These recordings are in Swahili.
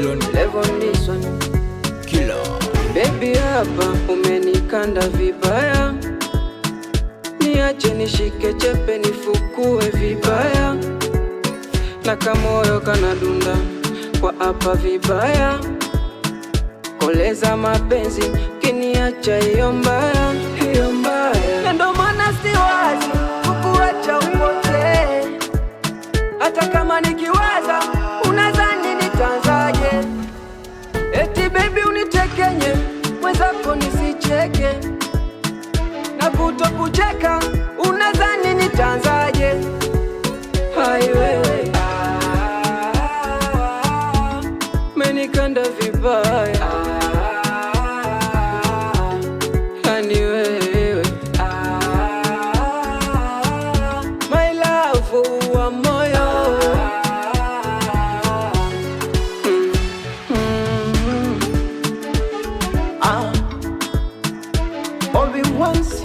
Babylon level this one killer. Baby hapa umenikanda vibaya, niache nishike chepe nifukue vibaya, na kamoyo kanadunda kwa hapa vibaya, koleza mapenzi kiniacha hiyo mbaya, hiyo mbaya. Na ndo maana siwazi kukuacha upotee, hata kama nikiwaza unadhani nitaanzaje. Eti baby unitekenye, mwenzako nisicheke, na kutokucheka unadhani nitaanzaje. Hai wewe menikanda vibaya, yani wewe my love wa moyo. Only once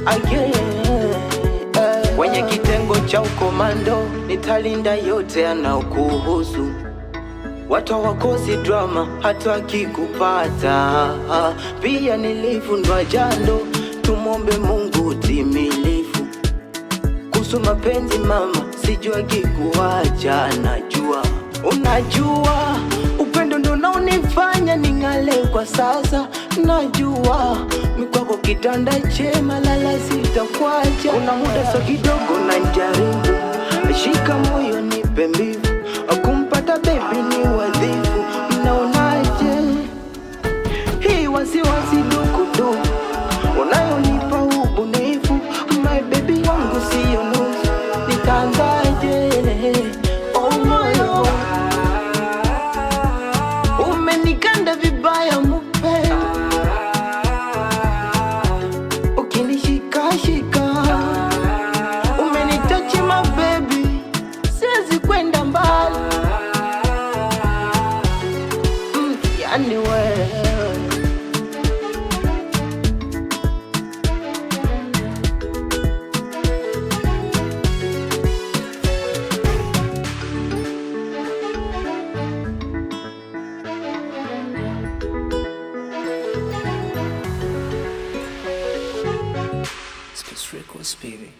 again, kwenye kitengo cha ukomando nitalinda yote yanayokuhusu. Watu wakosi drama hata wakikupata. Pia nilifundwa jando, tumombe Mungu timilifu. Kuhusu mapenzi mama, sijua kikuacha. Najua unajua upendo ndo unaonifanya ning'ale kwa sasa. Najua mikwako kitanda chema, lala sitakuacha. Kuna muda so kidogo na njaribu, shika moyo nipe mbivu, kumpata baby ni wadhifu. Mnaonaje hii wasiwasi dukudu unayonipa ubunifu? My baby wangu siyo nusu, nitaanzaje? Oh moyo umenikanda vibaya mupe, ukinishikashika umenitachi my baby, siwezi kwenda mbali. Yani wewe Space Records baby.